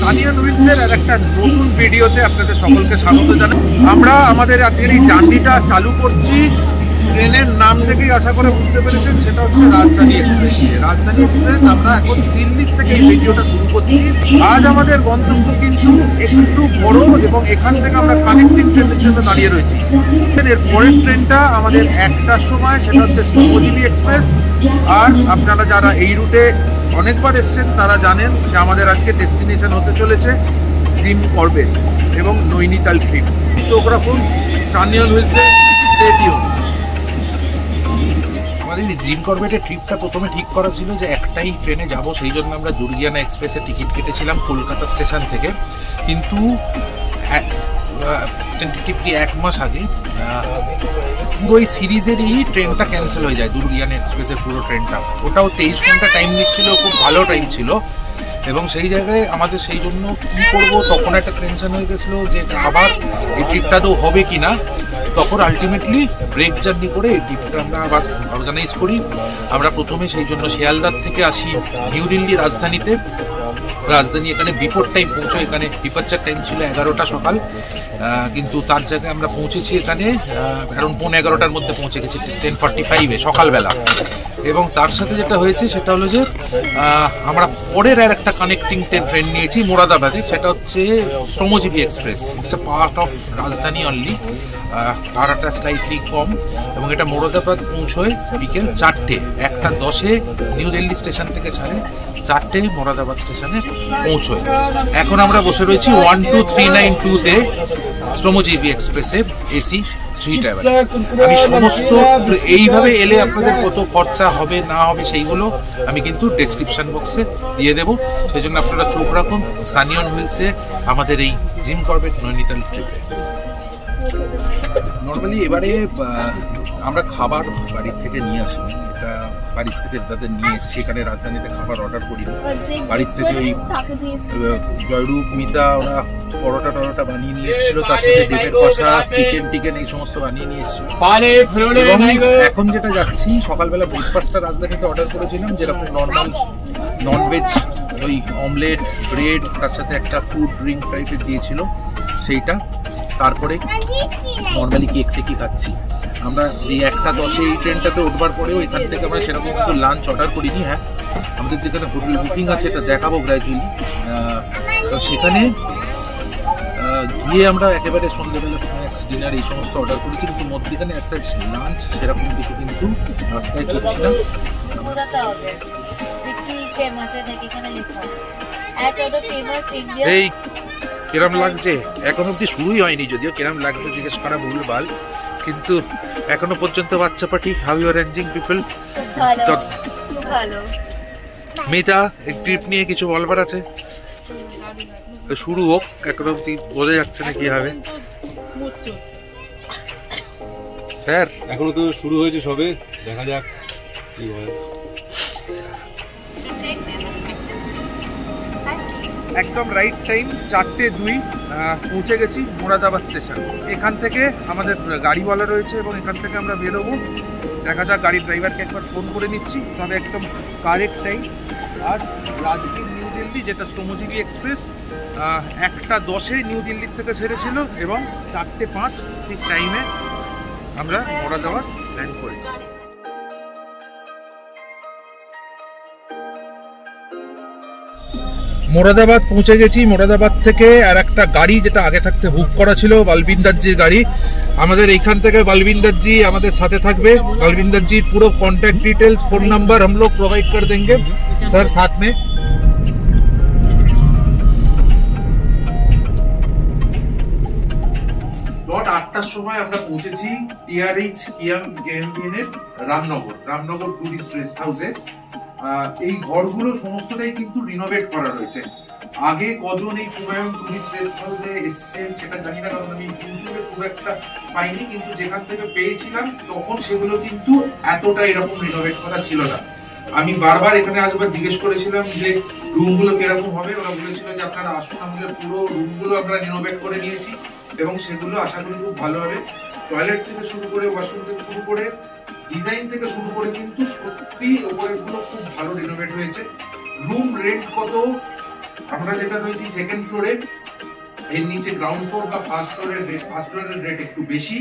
সানিয়ান হুইলসের আর একটা নতুন ভিডিওতে আপনাদের সকলকে স্বাগত জানাই। আমরা আমাদের আজকের এই জার্নিটা চালু করছি ট্রেনের নাম থেকেই আশা করে বুঝতে পেরেছেন, সেটা হচ্ছে রাজধানী এক্সপ্রেস। রাজধানী এক্সপ্রেস আমরা এখন দিল্লির থেকে এই ভিডিওটা শুরু করছি। আজ আমাদের গন্তব্য কিন্তু একটু বড় এবং এখান থেকে আমরা কানেক্টিং ট্রেনের জন্য দাঁড়িয়ে রয়েছি। এর পরের ট্রেনটা আমাদের 1টার সময়, সেটা হচ্ছে শ্রমজীবী এক্সপ্রেস। আর আপনারা যারা এই রুটে অনেকবার এসছেন তারা জানেন যে আমাদের আজকে ডেস্টিনেশন হতে চলেছে জিম করবেট এবং নৈনিতাল ট্রিপ। চোখ রাখুন সানিয়ান হুইলসে, স্টে টিউন। আমাদের জিম করবেটের ট্রিপটা প্রথমে ঠিক করা ছিল যে একটাই ট্রেনে যাব, সেই জন্য আমরা দুর্গিয়ানা এক্সপ্রেসের টিকিট কেটেছিলাম কলকাতা স্টেশন থেকে। কিন্তু টেন্টেটিভলি 1 মাস আগে পুরো এই সিরিজেরই ট্রেনটা ক্যান্সেল হয়ে যায়, দুর্গিয়ানা এক্সপ্রেসের পুরো ট্রেনটা। ওটাও 23 ঘন্টা টাইম নিচ্ছিল, খুব ভালো টাইম ছিল। এবং সেই জায়গায় আমাদের সেই জন্য কী করবো তখন একটা টেনশন হয়ে গেছিলো যে আবার এই ট্রিপটা তো হবে কি না। তখন আলটিমেটলি ব্রেক জার্নি করে এই ট্রিপটা আমরা আবার অর্গানাইজ করি। আমরা প্রথমে সেই জন্য শিয়ালদার থেকে আসি নিউ দিল্লি রাজধানীতে। রাজধানী এখানে বিফোর টাইম পৌঁছো, এখানে ডিপারচার টাইম ছিল 11টা সকাল, কিন্তু তার জায়গায় আমরা পৌঁছেছি এখানে অ্যারাউন্ড 11:15টার মধ্যে পৌঁছে গেছি 10:45-এ সকালবেলা। এবং তার সাথে যেটা হয়েছে সেটা হলো যে আমরা পরের আর একটা কানেক্টিং ট্রেন নিয়েছি মোরাদাবাদে, সেটা হচ্ছে শ্রমজীবী express. It's a part of রাজধানী অনলি, ভাড়াটা স্লাইটলি কম। এবং এটা মোরাদাবাদ পৌঁছয় বিকেল 4টে, 1:10-এ নিউ দিল্লি স্টেশন থেকে ছাড়ে, 4টে মোরাদাবাদ স্টেশনে পৌঁছয়। এখন আমরা বসে রয়েছি 12392-তে শ্রমজীবী এক্সপ্রেসে এসি 3 ট্রাভেল। আমি সমস্ত এইভাবে এলে আপনাদের কত খরচা হবে না হবে সেইগুলো আমি কিন্তু ডেসক্রিপশন বক্সে দিয়ে দেবো, সেই জন্য আপনারা চোখ রাখুন সানিয়ান হুইলসে আমাদের এই জিম করবেট নৈনিতাল ট্রিপে। নর্মালি এবারে আমরা খাবার বাড়ির থেকে নিয়ে আসি, এটা বাড়ির থেকে যাদের নিয়ে এসছি এখানে রাজধানীতে খাবার অর্ডার করি না। বাড়ির থেকে ওই জয়রূপ মিতা ওরা পরোটা বানিয়ে নিয়ে এসেছিল, তার সাথে ডিমের কষা, চিকেন এই সমস্ত বানিয়ে নিয়ে এসেছিল। এখন যেটা যাচ্ছি, সকালবেলা ব্রেকফাস্টটা রাজধানীতে অর্ডার করেছিলাম, যেরকম নর্মাল ননভেজ ওই অমলেট, ব্রেড, তার সাথে একটা ফুড ড্রিঙ্ক টাইপের দিয়েছিল সেইটা। তারপরে নর্মালি কেক টেকি খাচ্ছি। আমরা এই 1:10-এ এই ট্রেনটাতে উঠবার পরেও এখান থেকে আমরা সেরকম কিছু লাঞ্চ অর্ডার করিনি। হ্যাঁ, আমাদের যেখানে হোটেল বুকিং আছে এটা দেখাবো গ্র্যাজুয়ালি। তো সেখানে গিয়ে আমরা একেবারে সন্ধ্যেবেলা স্ন্যাক্স, ডিনার এই সমস্ত অর্ডার করেছি, কিন্তু মধ্যখানে একটা লাঞ্চ সেরকম কিছু কিন্তু রাস্তায় করছি না। এই কিরম লাগছে? এখন অব্দি শুরুই হয়নি, যদিও কিরম লাগছে জিজ্ঞেস করা ভুলভাল, কিন্তু এখনো পর্যন্ত বাচ্চা party. How you arranging people? Mita, এই ট্রিপ নিয়ে কিছু বলবার আছে? শুরু হোক, এখন অব্দি বোঝা যাচ্ছে না কি হবে। স্যার এখনো তো শুরু হয়েছে সবে, দেখা যাক কি হয়। একদম রাইট টাইম 4:02 পৌঁছে গেছি মোরাদাবাদ স্টেশন। এখান থেকে আমাদের গাড়িওয়ালা রয়েছে এবং এখান থেকে আমরা বেরোবো। দেখা যাক, গাড়ির ড্রাইভারকে একবার ফোন করে নিচ্ছি, তবে একদম কারেক্ট টাইম। আর রাজগীর নিউ দিল্লি, যেটা শ্রমজীবী এক্সপ্রেস, 1:10-এ নিউ দিল্লির থেকে ছেড়েছিল এবং 4:05 ঠিক টাইমে আমরা মোরাদাবাদ ল্যান্ড করেছি। মোরাদাবাদ পৌঁছে গেছি। মোরাদাবাদ থেকে আর একটা গাড়ি যেটা আগে থাকতে বুক করা ছিল, বলবিন্দর জির গাড়ি। আমাদের এইখান থেকে बलविंदर जी আমাদের সাথে থাকবে। बलविंदर जी पूरा कॉन्टैक्ट डिटेल्स, फोन नंबर हम लोग प्रोवाइड कर देंगे सर साथ में। ডট 8টার সময় আমরা পৌঁছেছি টিআরএইচ কিয়াং কেএমবিএন এর রামনগর টুরিস্ট রেস্ট হাউসে। এই ঘরগুলো সমস্তটাই কিন্তু রিনোভেট করা রয়েছে। আগে কজন এই কুমায়ুন টুরিস্ট রেস্ট হাউসে এসেছেন সেটা জানি না, কারণ আমি ইউটিউবে খুব একটা পাইনি, কিন্তু যেখান থেকে পেয়েছিলাম তখন সেগুলো কিন্তু এতটা এরকম রিনোভেট করা ছিল না। আমি বারবার এখানে আসবার জিজ্ঞেস করেছিলাম যে রুমগুলো কিরকম হবে। ওরা বলেছিল যে আপনারা আসুন, আমাদের পুরো রুমগুলো আমরা রিনোভেট করে নিয়েছি এবং সেগুলো আশা করি খুব ভালো হবে। টয়লেট থেকে শুরু করে, ওয়াশরুম থেকে শুরু করে ডিজাইন থেকে শুরু করে কিন্তু সত্যি ওপরের গুলো খুব ভালো রিনোভেট হয়েছে। রুম রেন্ট কত, আমরা যেটা রয়েছি সেকেন্ড ফ্লোরে, এর নিচে গ্রাউন্ড ফ্লোর বা ফার্স্ট ফ্লোরের রেট একটু বেশি।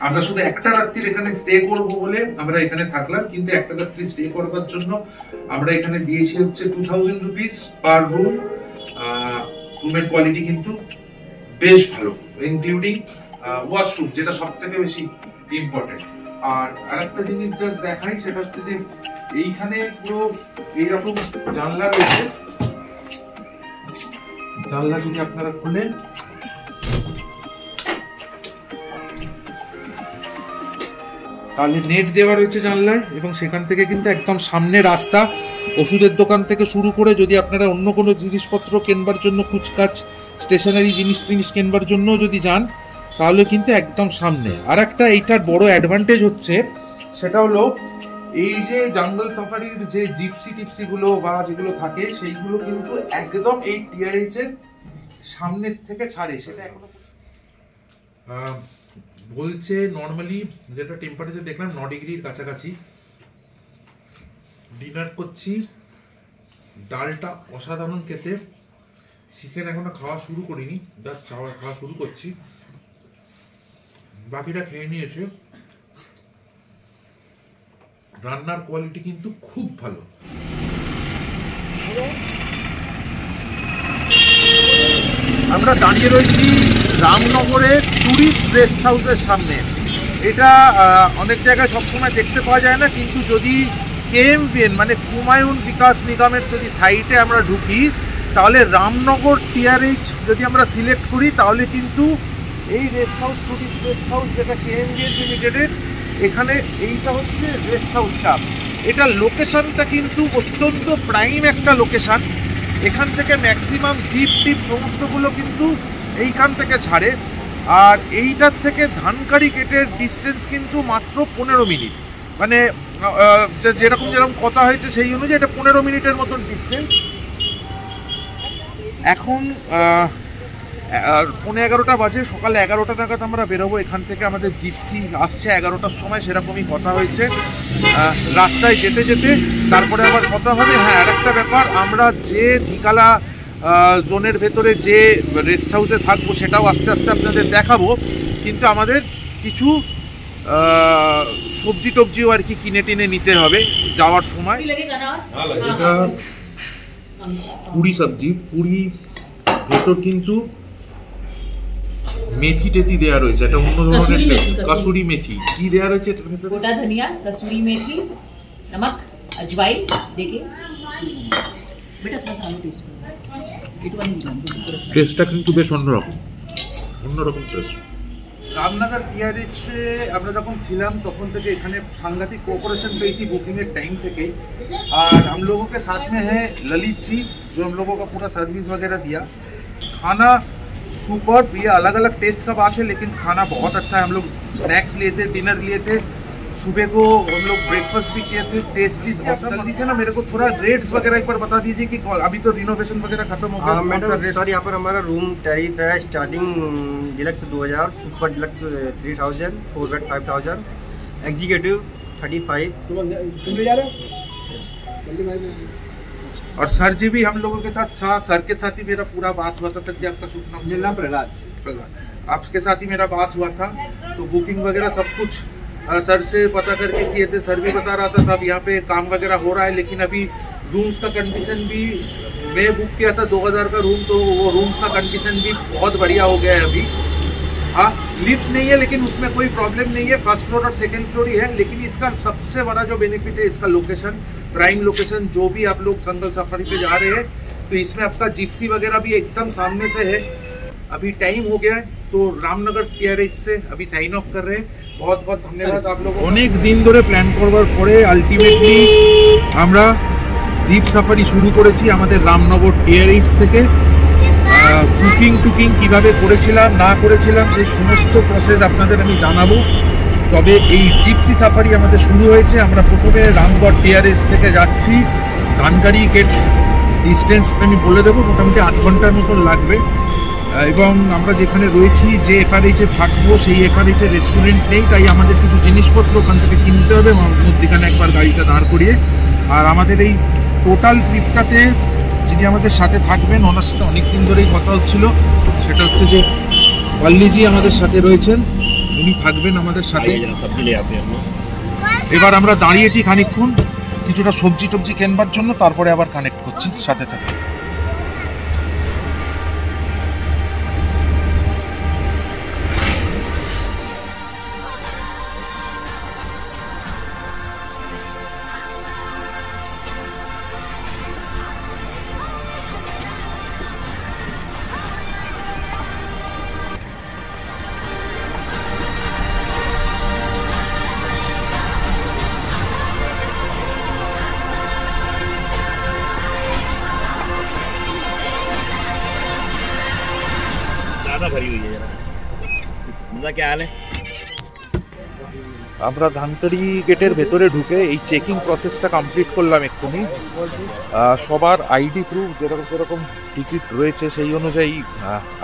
আমরা শুধু একটা রাত্রি এখানে স্টে করব বলে আমরা এখানে থাকলাম, কিন্তু একটা রাত্রি স্টে করবার জন্য আমরা এখানে দিয়েছি হচ্ছে 2000 রুপিস পার রুম। রুমের কোয়ালিটি কিন্তু বেশ ভালো, ইনক্লুডিং ওয়াশরুম, যেটা সব থেকে বেশি ইম্পর্টেন্ট। আর আরেকটা জিনিস জাস্ট দেখাই, সেটা হচ্ছে যে এইখানে পুরো এইরকম জানলা রয়েছে। জানলা যদি আপনারা খুলেন, তাহলে নেট দেওয়া রয়েছে জানলায়, এবং সেখান থেকে কিন্তু একদম সামনে রাস্তা। ওষুধের দোকান থেকে শুরু করে যদি আপনারা অন্য কোনো জিনিসপত্র কেনবার জন্য, কুচকাচ স্টেশনারি জিনিস কেনবার জন্য যদি যান, তাহলে কিন্তু একদম সামনে। আর একটা এইটার বড় অ্যাডভান্টেজ হচ্ছে, সেটা হলো এই যে জঙ্গল সাফারির যে জিপসি টিপসি গুলো বা যেগুলো থাকে, সেইগুলো কিন্তু একদম এই টিআরএইচ এর সামনের থেকে ছাড়ে। সেটা এখনো বলছে নর্মালি যেটা টেম্পারেচার দেখলাম 9 ডিগ্রির কাছাকাছি। ডিনার করছি, ডালটা অসাধারণ খেতে। চিকেন এখনো খাওয়া শুরু করিনি, জাস্ট খাওয়া শুরু করছি, বাকিটা খেয়ে নিয়েছে। রান্নার কোয়ালিটি কিন্তু খুব ভালো। আমরা দাঁড়িয়ে রয়েছি রামনগরের টুরিস্ট গেস্ট হাউসের সামনে। এটা অনেক জায়গায় সবসময় দেখতে পাওয়া যায় না, কিন্তু যদি কেএমভিএন মানে হুমায়ুন বিকাশ নিগমের যদি সাইটে আমরা ঢুকি, তাহলে রামনগর টিআরএইচ যদি আমরা সিলেক্ট করি, তাহলে কিন্তু এই rest house, tourist guest house, যেটা কেএমভিএন লিমিটেডের, এখানে এইটা হচ্ছে রেস্ট হাউসটা। এটা লোকেশনটা কিন্তু অত্যন্ত প্রাইম একটা লোকেশন। এখান থেকে ম্যাক্সিমাম জিপ টিপ সমস্তগুলো কিন্তু এইখান থেকে ছাড়ে। আর এইটার থেকে ধানকারি গেটের ডিস্টেন্স কিন্তু মাত্র 15 মিনিট, মানে যেরকম কথা হয়েছে সেই অনুযায়ী এটা 15 মিনিটের মতন ডিস্টেন্স। এখন 11:15 বাজে, সকাল 11টা নাগাদ আমরা বেরোবো এখান থেকে। আমাদের জিপসি আসছে 11টার সময়, সেরকমই কথা হয়েছে। রাস্তায় যেতে যেতে তারপরে আবার কথা হবে। হ্যাঁ, আর একটা ব্যাপার, আমরা যে ধিকালা জোনের ভেতরে যে রেস্ট হাউসে থাকবো সেটাও আস্তে আস্তে আপনাদের দেখাবো, কিন্তু আমাদের কিছু সবজি টবজিও আর কি কিনে টিনে নিতে হবে যাওয়ার সময়। এটা পুরি সবজি, পুরি ভেতর কিন্তু মেথি টেথি দেওয়া রয়েছে, এটা অন্য ধরনের কসুরি মেথি। কি দেওয়া রয়েছে এটার ভেতরে? গোটা ধনিয়া, কসুরি মেথি, নমক, अजवाइन देखिए बेटा, थोड़ा सा टेस्ट करो। টেস্টটা কিন্তু বেশ অন্যরকম টেস্ট। রামনগর টিআরএইচে আমরা যখন ছিলাম তখন থেকে এখানে সাংঘাতিক कोऑपरेशन পেয়েছি বুকিংয়ের টাइम থেকে। और हम लोगों के साथ में है ललित जी, जो हम लोगों का पूरा सर्विस वगैरह दिया। खाना सुपर, ये अलग अलग टेस्ट का बात है, लेकिन खाना बहुत अच्छा है। हम लोग स्नैक्स लिए थे, डिनर लिए थे, सुबह को हम लोग ब्रेकफास्ट भी किए थे। Taste is awesome. जल्दी से ना मेरे को थोड़ा रेट्स वगैरह एक बार बता दीजिए कि अभी तो रिनोवेशन वगैरह खत्म हो गया। मैडम सर, यहाँ पर हमारा रूम टैरिफ है starting deluxe 2000, super deluxe 3000, 4 bed 5000, executive 35। तुम ले जा रहे हो? और सर जी भी हम लोगों के साथ सर के साथ ही मेरा पूरा बात हुआ था। सर जी आपका शुभ नाम? प्रहलाद। आपके साथ ही मेरा बात हुआ था, तो बुकिंग वगैरह सब कुछ सर से पता करके किए थे। सर भी बता रहा था अब यहाँ पे काम वगैरह हो रहा है, लेकिन अभी रूम्स का कंडीशन भी, मैं बुक किया था 2000 का रूम, तो वो रूम्स का कंडीशन भी बहुत बढ़िया हो गया है अभी। हाँ, लिफ्ट नहीं है, लेकिन उसमें कोई प्रॉब्लम नहीं है। फर्स्ट फ्लोर और सेकंड फ्लोर ही है, लेकिन इसका सबसे बड़ा जो बेनिफिट है इसका लोकेशन, प्राइम लोकेशन। जो भी आप लोग जंगल सफारी पे जा रहे हैं, तो इसमें आपका जिप्सी वगैरह भी एकदम सामने से है। अभी टाइम हो गया है, तो रामनगर টিআরএইচ से अभी साइन ऑफ कर रहे हैं। बहुत बहुत धन्यवाद आप लोगों को। অনেক দিন ধরে প্ল্যান করবার পরে আলটিমেটলি আমরা জিপ সাফারি শুরু করেছি আমাদের রামনগর টিআরএইচ থেকে। বুকিং কিভাবে করেছিলাম না করেছিলাম সেই সমস্ত প্রসেস আপনাদের আমি জানাবো। তবে এই জিপসি সাফারি আমাদের শুরু হয়েছে। আমরা প্রথমে রামগড় টিআরএইচ থেকে যাচ্ছি, ধানকারি গেট ডিস্টেন্স আমি বলে দেবো, মোটামুটি 8 ঘন্টার মতন লাগবে। এবং আমরা যেখানে রয়েছি যে এফআরএইচে থাকবো সেই এফআরএইচে রেস্টুরেন্ট নেই, তাই আমাদের কিছু জিনিসপত্র ওখান থেকে কিনতে হবে মধ্যখানে একবার গাড়িটা দাঁড় করিয়ে। আর আমাদের এই টোটাল ট্রিপটাতে যিনি আমাদের সাথে থাকবেন ওনার সাথে অনেক দিন ধরেই কথা হচ্ছিল, সেটা হচ্ছে যে পল্লীজি আমাদের সাথে রয়েছেন, উনি থাকবেন আমাদের সাথে। এবার আমরা দাঁড়িয়েছি খানিকক্ষণ কিছুটা সবজি টবজি কেনবার জন্য, তারপরে আবার কানেক্ট করছি, সাথে থাকবে। भरी हुई है जरा दादा, क्या हाल है? আমরা ধানতড়ি গেটের ভেতরে ঢুকে এই চেকিং প্রসেসটা কমপ্লিট করলাম এক্ষুনি। সবার আইডি প্রুফ যেরকম যেরকম টিকিট রয়েছে সেই অনুযায়ী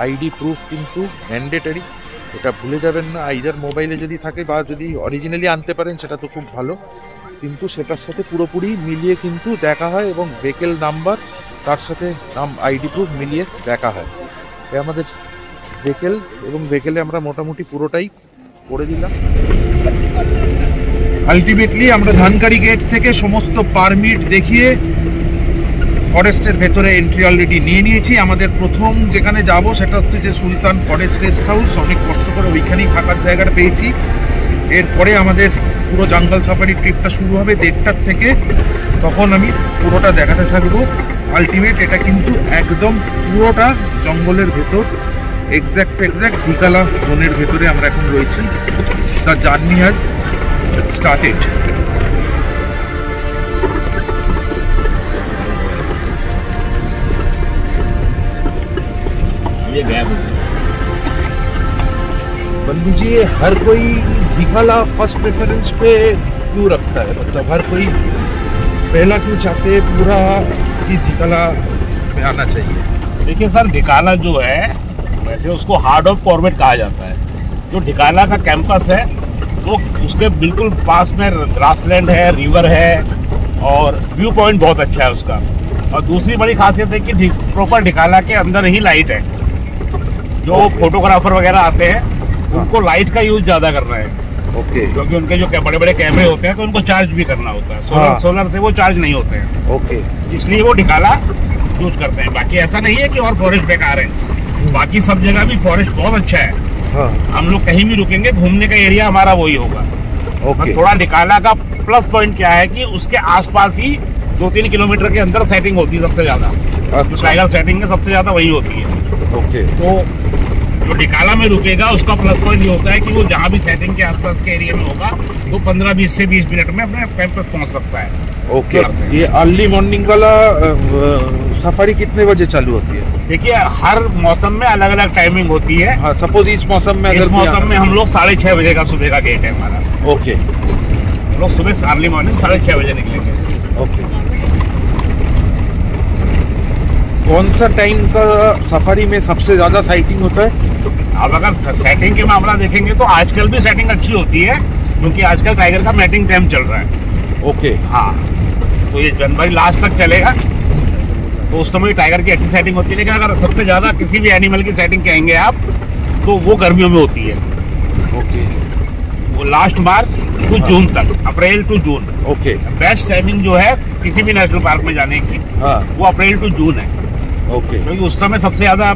আইডি প্রুফ কিন্তু ম্যান্ডেটরি, এটা ভুলে যাবেন না। আইদার মোবাইলে যদি থাকে বা যদি অরিজিনালি আনতে পারেন সেটা তো খুব ভালো, কিন্তু সেটার সাথে পুরোপুরি মিলিয়ে কিন্তু দেখা হয় এবং ভেহিকেল নাম্বার তার সাথে আইডি প্রুফ মিলিয়ে দেখা হয়। আমাদের ভেহিকেল এবং ভেহিকেলে আমরা মোটামুটি পুরোটাই করে দিলাম। আলটিমেটলি আমরা ধানকারি গেট থেকে সমস্ত পারমিট দেখিয়ে ফরেস্টের ভেতরে এন্ট্রি অলরেডি নিয়ে নিয়েছি। আমাদের প্রথম যেখানে যাব সেটা হচ্ছে যে সুলতান ফরেস্ট রেস্ট হাউস, অনেক কষ্ট করে ওইখানেই থাকার জায়গাটা পেয়েছি। এরপরে আমাদের পুরো জঙ্গল সাফারি ট্রিপটা শুরু হবে 1:30 থেকে, তখন আমি পুরোটা দেখাতে থাকবো। আলটিমেট এটা কিন্তু একদম পুরোটা জঙ্গলের ভেতর, এক্স্যাক্ট ধিকালা জোনের ভেতরে আমরা এখন রয়েছি। The journey has started. बंदी जी, हर कोई धिकाला फर्स्ट प्रेफरेंस पे क्यों रखता है? मतलब हर कोई पहला क्यों चाहते है पूरा ये धिकाला में आना चाहिए? देखिए सर, ढिकाला जो है वैसे उसको हार्ट ऑफ कॉर्बेट कहा जाता है। जो ढिकाला का कैंपस है वो उसके बिल्कुल पास में ग्रासलैंड है, रिवर है और व्यू पॉइंट बहुत अच्छा है उसका। और दूसरी बड़ी खासियत है कि प्रॉपर ढिकाला के अंदर ही लाइट है। जो फोटोग्राफर वगैरह आते हैं उनको लाइट का यूज ज़्यादा करना है। ओके। क्योंकि उनके जो बड़े बड़े कैमरे होते हैं तो उनको चार्ज भी करना होता है। सोलर से वो चार्ज नहीं होते हैं। ओके। इसलिए वो ढिकाला यूज करते हैं। बाकी ऐसा नहीं है कि और फॉरेस्ट बेकार है, बाकी सब जगह भी फॉरेस्ट बहुत अच्छा है। हाँ। हम लोग कहीं भी रुकेंगे, घूमने का एरिया हमारा वही होगा। ओके। थोड़ा ढिकाला का प्लस पॉइंट क्या है कि उसके आसपास ही 2-3 किलोमीटर के अंदर सेटिंग होती है सबसे ज्यादा। टाइगर सेटिंग है सबसे ज्यादा वही होती है। ओके। तो जो ढिकाला में रुकेगा उसका प्लस पॉइंट ये होता है कि वो जहाँ भी सेटिंग के आसपास के एरिया में होगा तो 15-20 से 20 मिनट में अपने कैंपस पहुँच सकता है। ओके। ये अर्ली मॉर्निंग वाला सफारी कितने बजे चालू होती है? देखिए हर मौसम में अलग अलग टाइमिंग होती है। हाँ, सपोज इस मौसम में इस मौसम में हम लोग 6:30 बजे का सुबह का गेट है हमारा। ओके। हम लोग सुबह अर्ली मॉर्निंग 6:30 बजे निकलेंगे। ओके। कौन सा टाइम का सफारी में सबसे ज्यादा साइटिंग होता है? अब अगर सेटिंग के मामला देखेंगे तो आजकल भी सेटिंग अच्छी होती है, क्योंकि आजकल टाइगर का मैटिंग टाइम चल रहा है। ओके। हाँ, तो ये जनवरी लास्ट तक चलेगा, तो उस समय टाइगर की अच्छी सेटिंग होती है। लेकिन अगर सबसे ज़्यादा किसी भी एनिमल की सेटिंग कहेंगे आप तो वो गर्मियों में होती है। ओके। वो लास्ट मार्च टू जून तक, April to June. Okay. Best timing जो है किसी भी नेशनल पार्क में जाने की, हाँ, वो अप्रैल टू जून है। ओके। क्योंकि उस समय सबसे ज़्यादा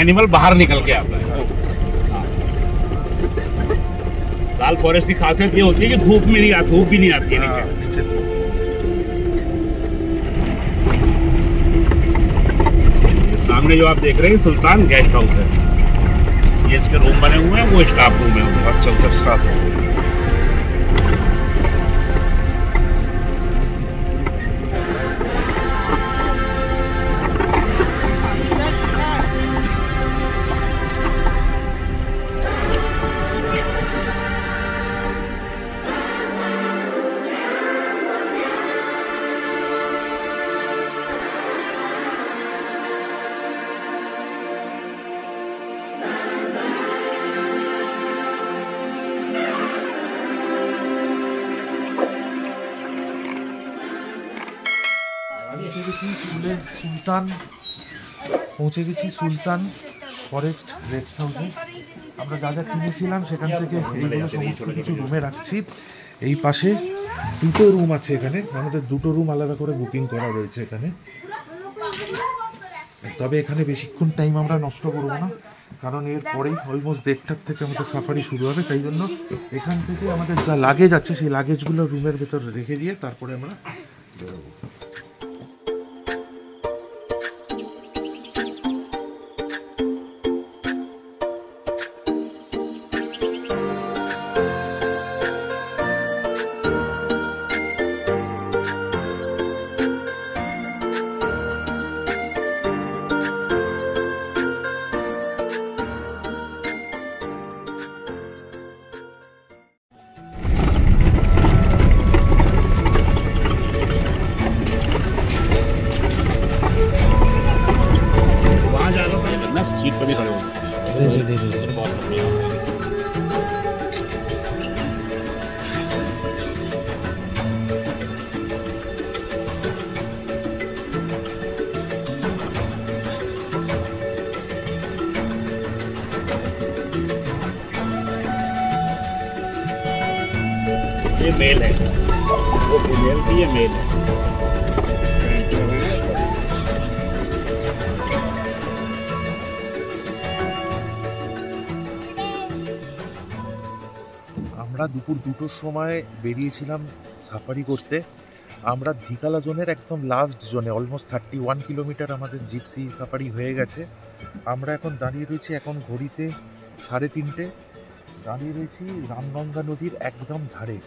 एनिमल बाहर निकल के आता है। साल फॉरेस्ट की खासियत ये होती है कि धूप भी नहीं आती है नीचे। सामने जो आप देख रहे हैं सुल्तान गेस्ट हाउस है, ये इसके रूम बने हुए हैं, वो स्टाफ रूम है। अच्छा, उधर स्टाफ है। গেছি সুলতান ফরেস্ট রেস্ট হাউসে। আমরা যা যা কিনেছিলাম সেখান থেকে এইগুলো সমস্ত কিছু রুমে রাখছি। এই পাশে দুটো রুম আছে, এখানে আমাদের দুটো রুম আলাদা করে বুকিং করা রয়েছে এখানে। তবে এখানে বেশিক্ষণ টাইম আমরা নষ্ট করবো না, কারণ এর পরেই অলমোস্ট 1:30টার থেকে আমাদের সাফারি শুরু হবে। তাই জন্য এখান থেকে আমাদের যা লাগেজ আছে সেই লাগেজগুলো রুমের ভেতরে রেখে দিয়ে তারপরে আমরা বেরোবো। सीट पे भी खड़े हो सकते हैं। ये मेल है, वो फीमेल की, ये मेल है। আমরা দুপুর 2টোর সময় বেরিয়েছিলাম সাফারি করতে। আমরা ধিকালা জোনের একদম লাস্ট জোনে, অলমোস্ট 31 কিলোমিটার আমাদের জিপসি সাফারি হয়ে গেছে। আমরা এখন দাঁড়িয়ে রয়েছি, এখন ঘড়িতে 3:30, দাঁড়িয়ে রয়েছি রামগঙ্গা নদীর একদম ধারে।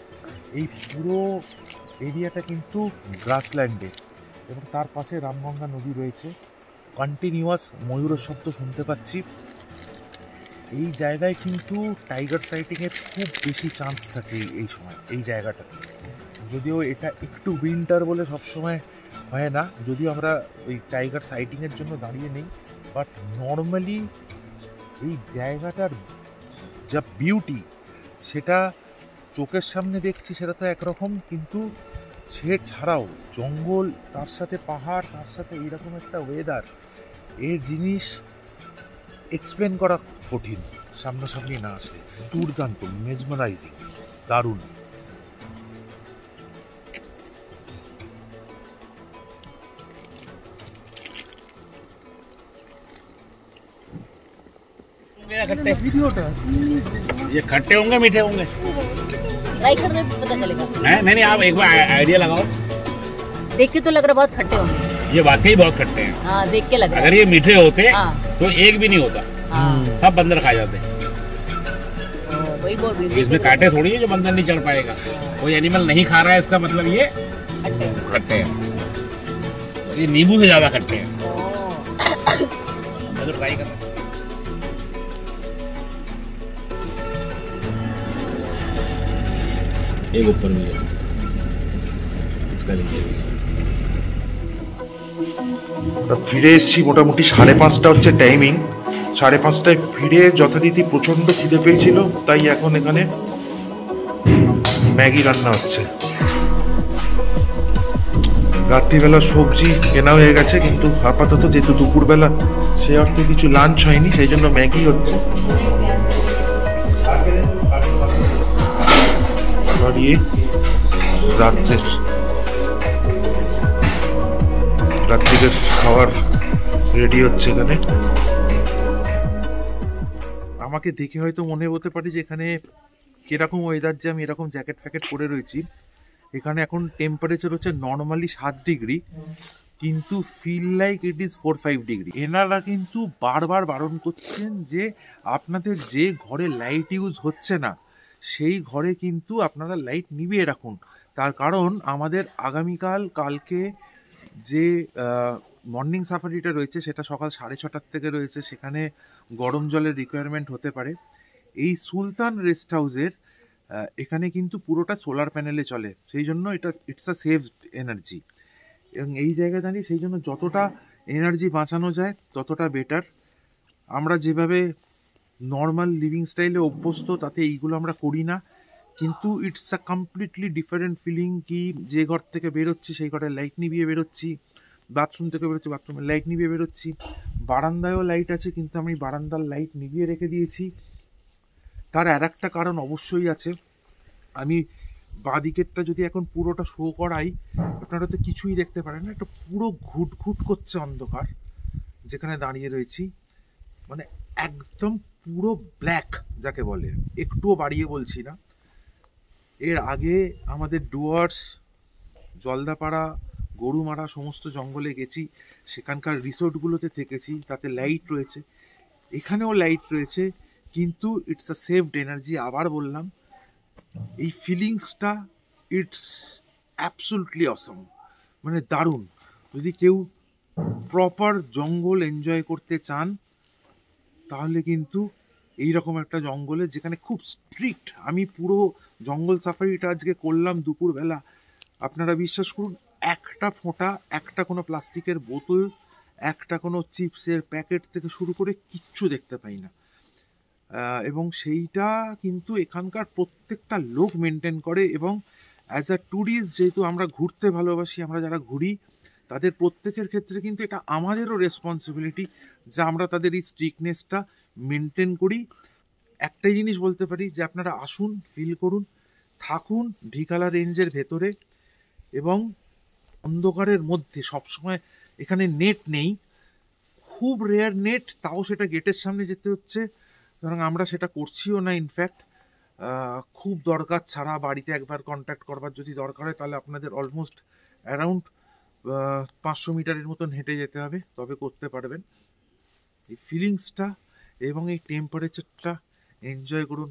এই পুরো এরিয়াটা কিন্তু গ্রাসল্যান্ডে এবং তার পাশে রামগঙ্গা নদী রয়েছে। কন্টিনিউয়াস ময়ূরের শব্দ শুনতে পাচ্ছি। এই জায়গায় কিন্তু টাইগার সাইটিংয়ের খুব বেশি চান্স থাকে এই সময় এই জায়গাটাতে। যদিও এটা একটু উইন্টার বলে সবসময় হয় না, যদিও আমরা ওই টাইগার সাইটিংয়ের জন্য দাঁড়িয়ে নেই, বাট নর্মালি এই জায়গাটার যা বিউটি সেটা চোখের সামনে দেখছি সেটা তো একরকম, কিন্তু সে ছাড়াও জঙ্গল, তার সাথে পাহাড়, তার সাথে এইরকম একটা ওয়েদার, এই জিনিস এক্সপ্লেন করা কঠিন সামনাসামনি না আসলে। দুর্দান্ত, মেসমারাইজিং, দারুণ। ये खट्टे होंगे मीठे होंगे, ट्राई करने पे पता चलेगा। हैं? नहीं आप एक बार आइडिया लगाओ। देख के तो लग रहा बहुत खट्टे होंगे। ये वाकई बहुत खट्टे हैं। हाँ, देख के लग रहा अगर ये मीठे होते हाँ। तो एक भी नहीं होता, हाँ। सब बंदर खा जाते। वही बोल रही हूँ, इसमें कांटे थोड़ी है जो बंदर नहीं चढ़ पाएगा। कोई एनिमल नहीं खा रहा है, इसका मतलब ये खट्टे हैं। ये नींबू से ज्यादा खट्टे हैं। मैं तो ट्राई कर रहा हूँ। एक ऊपर भी है, इसका लीजिए। ফিরে এসেছি, মোটামুটি 5:30 হচ্ছে টাইমিং। 5:30টায় ফিরে যথারীতি প্রচণ্ড খিদে পেয়েছিল, তাই এখন এখানে ম্যাগি রান্না হচ্ছে। রাত্রিবেলা সবজি কেনা হয়ে গেছে, কিন্তু আপাতত যেহেতু দুপুরবেলা সে অর্থে কিছু লাঞ্চ হয়নি, সেই জন্য ম্যাগি হচ্ছে। রাত্রির খাবার রেডি হচ্ছে এখানে। আমাকে দেখে হয়তো মনে হতে পারে যে এখানে কিরকম ওয়েদার, যে আমি এরকম জ্যাকেট ফ্যাকেট পরে রয়েছি। এখানে এখন টেম্পারেচার হচ্ছে নর্মালি 7 ডিগ্রি, কিন্তু feel like it is 4-5 degree. এনারা কিন্তু বারবার বারণ করছেন যে আপনাদের যে ঘরে লাইট ইউজ হচ্ছে না সেই ঘরে কিন্তু আপনারা লাইট নিভিয়ে রাখুন। তার কারণ আমাদের কালকে যে মর্নিং সাফারিটা রয়েছে সেটা সকাল 6:30 থেকে রয়েছে, সেখানে গরম জলের রিকোয়ারমেন্ট হতে পারে। এই সুলতান রেস্ট হাউসের এখানে কিন্তু পুরোটা সোলার প্যানেলে চলে, সেই জন্য ইটস আ সেভড এনার্জি। এবং এই জায়গায় দাঁড়িয়ে সেই জন্য যতটা এনার্জি বাঁচানো যায় ততটা বেটার। আমরা যেভাবে নর্মাল লিভিং স্টাইলে অভ্যস্ত তাতে এইগুলো আমরা করি না, কিন্তু it's a completely different feeling. কি যে ঘর থেকে বেরোচ্ছি সেই ঘরে লাইট নিভিয়ে বেরোচ্ছি, বাথরুম থেকে বেরোচ্ছি, বাথরুমের লাইট নিভিয়ে বেরোচ্ছি। বারান্দায়ও লাইট আছে, কিন্তু আমি বারান্দার লাইট নিভিয়ে রেখে দিয়েছি। তার আর একটা কারণ অবশ্যই আছে। আমি বাঁদিকেরটা যদি এখন পুরোটা শো করাই, আপনারা তো কিছুই দেখতে পারেন না, একটা পুরো ঘুট ঘুট করছে অন্ধকার যেখানে দাঁড়িয়ে রয়েছি, মানে একদম পুরো ব্ল্যাক যাকে বলে, একটুও বাড়িয়ে বলছি না। এর আগে আমাদের ডুয়ার্স, জলদাপাড়া, গরুমারা সমস্ত জঙ্গলে গেছি, সেখানকার রিসোর্টগুলোতে থেকেছি, তাতে লাইট রয়েছে, এখানেও লাইট রয়েছে, কিন্তু ইটস আ সেভড এনার্জি। আবার বললাম, এই ফিলিংসটা ইটস অ্যাবসলিউটলি অসম, মানে দারুণ। যদি কেউ প্রপার জঙ্গল এনজয় করতে চান, তাহলে কিন্তু এইরকম একটা জঙ্গলে, যেখানে খুব স্ট্রিক্ট, আমি পুরো জঙ্গল সাফারিটা আজকে করলাম দুপুরবেলা, আপনারা বিশ্বাস করুন, একটা ফোঁটা, একটা কোনো প্লাস্টিকের বোতল, একটা কোনো চিপসের প্যাকেট থেকে শুরু করে কিচ্ছু দেখতে পাই না। এবং সেইটা কিন্তু এখানকার প্রত্যেকটা লোক মেনটেন করে। এবং অ্যাজ আ ট্যুরিস্ট, যেহেতু আমরা ঘুরতে ভালোবাসি, আমরা যারা ঘুরি, তাদের প্রত্যেকের ক্ষেত্রে কিন্তু এটা আমাদেরও রেসপন্সিবিলিটি যে আমরা তাদের এই স্ট্রিক্টনেসটা মেনটেন করি। একটাই জিনিস বলতে পারি যে আপনারা আসুন, ফিল করুন, থাকুন ঢিকালা রেঞ্জের ভেতরে, এবং অন্ধকারের মধ্যে সবসময় এখানে নেট নেই, খুব রেয়ার নেট, তাও সেটা গেটের সামনে যেতে হচ্ছে, সুতরাং আমরা সেটা করছিও না। ইনফ্যাক্ট খুব দরকার ছাড়া বাড়িতে একবার কন্ট্যাক্ট করবার যদি দরকার হয়, তাহলে আপনাদের অলমোস্ট অ্যারাউন্ড 500 মিটারের মতন হেঁটে যেতে হবে, তবে করতে পারবেন। এই ফিলিংসটা এবং এই টেম্পারেচারটা এনজয় করুন,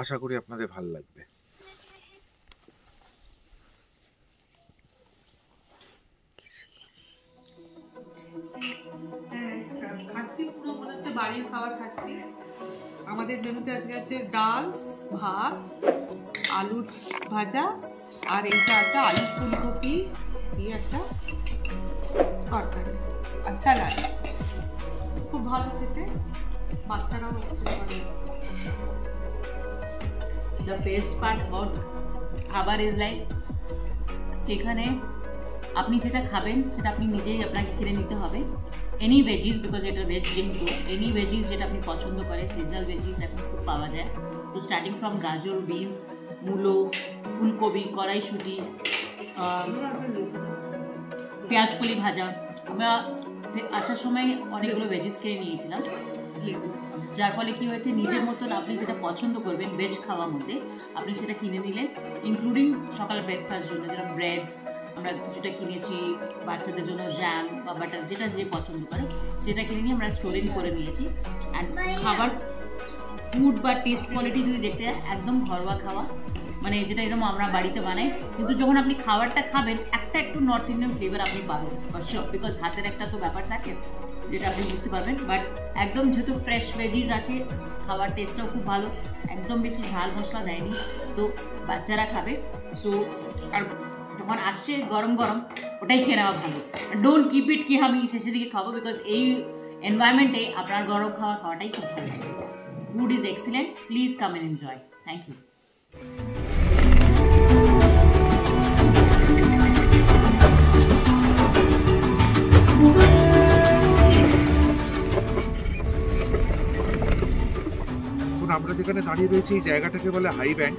আশা করি আপনাদের ভালো লাগবে। খাচ্ছি, পুরো মনে হচ্ছে বাড়ির খাবার খাচ্ছি। আমাদের মেনুতে আজকে আছে ডাল, ভাত, আলুর ভাজা, আর এইটা একটা আলু ফুলকপি দিয়ে একটা তরকারি আর স্যালাড। খুব ভালো খেতে, বাচ্চারাও খেতে। The best part about খাবার ইজ লাইক, এখানে আপনি যেটা খাবেন সেটা আপনি নিজেই আপনাকে কিনে নিতে হবে। এনি ভেজিস, বিকজ এটা ভেজ যেহেতু, এনি ভেজিস যেটা আপনি পছন্দ করে, সিজনাল ভেজিস এখন খুব পাওয়া যায়। তো স্টার্টিং ফ্রম গাজর, বিনস, মূলো, ফুলকপি, কড়াইশুঁটি, পেঁয়াজকলি ভাজা। আমরা আসার সময় অনেকগুলো ভেজিস কিনে নিয়েছিলাম, যার ফলে কি হয়েছে, নিজের মতন আপনি যেটা পছন্দ করবেন ভেজ খাওয়ার মধ্যে, আপনি সেটা কিনে নিলেন, ইনক্লুডিং সকাল ব্রেকফাস্ট জন্য যেরকম ব্রেডস আমরা কিছুটা কিনেছি, বাচ্চাদের জন্য জ্যাম বা বাটার, যেটা যে পছন্দ করে সেটা কিনে নিয়ে আমরা স্টোরিং করে নিয়েছি। অ্যান্ড খাবার, ফুড বা টেস্ট কোয়ালিটি যদি দেখতে যায়, একদম ঘরোয়া খাওয়া, মানে যেটা এরকম আমরা বাড়িতে বানাই, কিন্তু যখন আপনি খাবারটা খাবেন, একটা একটু নর্থ ইন্ডিয়ান ফ্লেভার আপনি পাবেন শিওর, বিকজ হাতের একটা তো ব্যাপার থাকে যেটা আপনি বুঝতে পারবেন। বাট একদম যেহেতু ফ্রেশ ভেজিস আছে, খাবার টেস্টটাও খুব ভালো, একদম বেশি ঝাল মশলা দেয়নি, তো বাচ্চারা খাবে। সো আর যখন আসছে গরম গরম, ওটাই খেয়ে নেওয়া ভালো। ডোন্ট কিপ ইট কি আমি শেষের দিকে খাবো, বিকজ এই এনভায়রনমেন্টে আপনার গরম খাওয়াটাই খুব ভালো লাগে। Food is excellent, please come and enjoy. Thank you. আমরা যেখানে দাঁড়িয়ে রয়েছি, এই জায়গাটাকে বলে হাই ব্যাংক।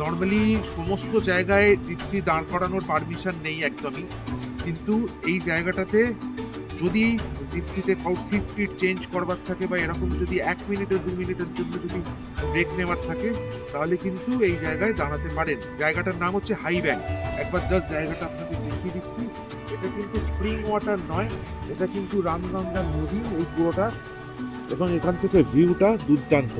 নর্মালি সমস্ত জায়গায় জিপসি দাঁড় করানোর পারমিশন নেই একদমই, কিন্তু এই জায়গাটাতে যদি জিপসিতে আউটফিট চেঞ্জ করবার থাকে বা এরকম যদি 1 মিনিট 2 মিনিটের জন্য যদি ব্রেক নেওয়ার থাকে, তাহলে কিন্তু এই জায়গায় দাঁড়াতে পারেন। জায়গাটার নাম হচ্ছে হাই ব্যাংক। একবার জাস্ট জায়গাটা আপনাদের দেখিয়ে দিচ্ছি। এটা কিন্তু স্প্রিং ওয়াটার নয়, এটা কিন্তু রামগঙ্গা নদী এই পুরোটা, এবং এখান থেকে ভিউটা দুর্দান্ত।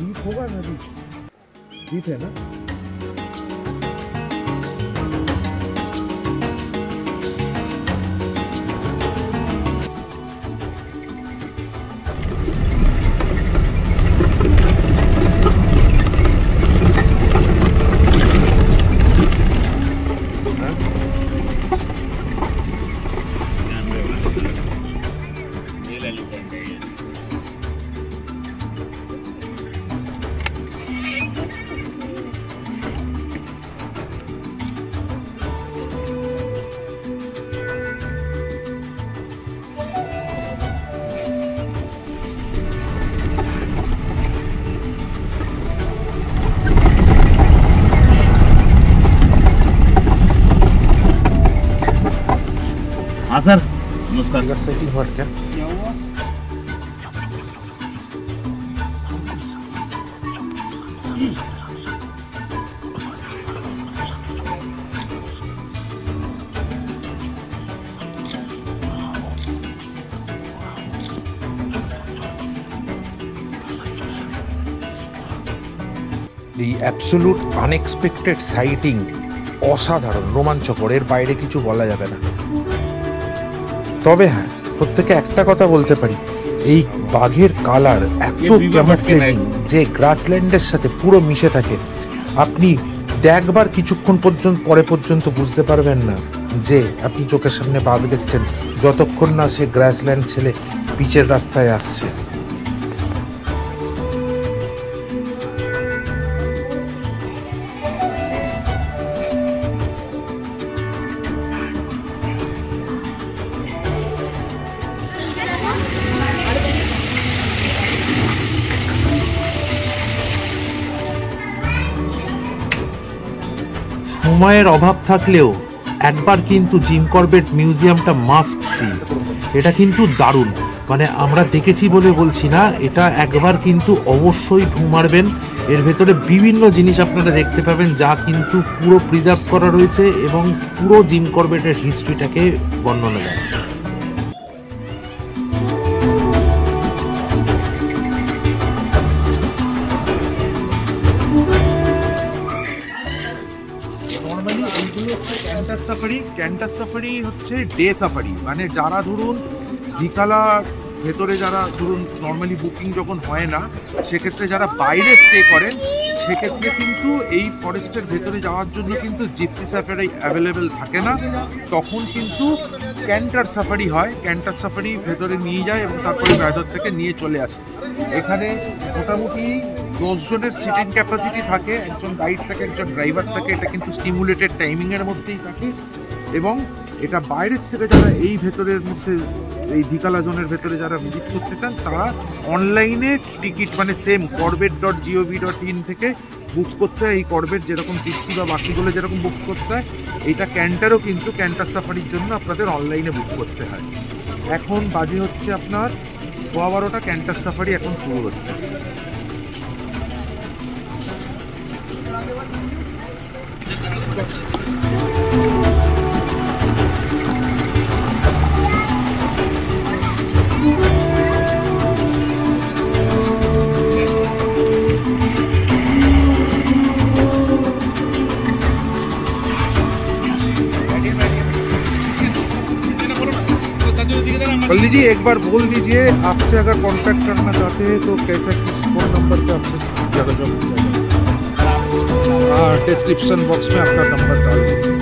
डीप होगा नदी, डीप है ना। उसका सेटिंग हुआ क्या? এই অ্যাবসোলুট আনএক্সপেক্টেড সাইটিং অসাধারণ, রোমাঞ্চকর, এর বাইরে কিছু বলা যাবে না। তবে হ্যাঁ, প্রত্যেকে একটা কথা বলতে পারি, এই বাঘের কালার এত ক্যামোফ্লেজিং যে গ্রাসল্যান্ডের সাথে পুরো মিশে থাকে, আপনি দেখবার কিছুক্ষণ পরে পর্যন্ত বুঝতে পারবেন না যে আপনি চোখের সামনে বাঘ দেখছেন, যতক্ষণ না সে গ্রাসল্যান্ড ছেড়ে পিচের রাস্তায় আসছে। সময়ের অভাব থাকলেও একবার কিন্তু জিম করবেট মিউজিয়ামটা মাস্ট সি। এটা কিন্তু দারুণ, মানে আমরা দেখেছি বলে বলছি না, এটা একবার কিন্তু অবশ্যই ঢু মারবেন। এর ভেতরে বিভিন্ন জিনিস আপনারা দেখতে পাবেন যা কিন্তু পুরো প্রিজার্ভ করা রয়েছে এবং পুরো জিম করবেটের হিস্ট্রিটাকে বর্ণনা দেয়। নর্মালি এইগুলো হচ্ছে ক্যান্টাস সাফারি। ক্যান্টাস সাফারি হচ্ছে ডে সাফারি, মানে যারা ধরুন দিকালা ভেতরে যারা ধরুন নর্মালি বুকিং যখন হয় না, সেক্ষেত্রে যারা বাইরে স্টে করেন, সেক্ষেত্রে কিন্তু এই ফরেস্টের ভেতরে যাওয়ার জন্য কিন্তু জিপসি সাফারি অ্যাভেলেবেল থাকে না। তখন কিন্তু ক্যান্টার সাফারি হয়। ক্যান্টার সাফারি ভেতরে নিয়ে যায় এবং তারপরে ভেতর থেকে নিয়ে চলে আসে। এখানে মোটামুটি 10 জনের সিটিং ক্যাপাসিটি থাকে, একজন গাইড থাকে, একজন ড্রাইভার থাকে। এটা কিন্তু স্টিমুলেটেড টাইমিংয়ের মধ্যেই থাকে এবং এটা বাইরের থেকে যারা এই ভেতরের মধ্যে এই ধিকালা জোনের ভেতরে যারা ভিজিট করতে চান, তারা অনলাইনে টিকিট মানে সেম corbett.gov.in থেকে বুক করতে হয়। এই কর্বেট যেরকম জিপসি বা বাকিগুলো যেরকম বুক করতে হয়, এইটা ক্যান্টারও কিন্তু ক্যান্টার সাফারির জন্য আপনাদের অনলাইনে বুক করতে হয়। এখন বাজে হচ্ছে আপনার 12:15, ক্যান্টার সাফারি এখন শুরু হচ্ছে। कल्ली जी एक बार बोल दीजिए, आपसे अगर कांटेक्ट करना चाहते हैं तो कैसा, किस फोन नंबर पे आपसे ज़्यादा जॉब? हाँ, डिस्क्रिप्शन बॉक्स में आपका नंबर डाल दीजिए।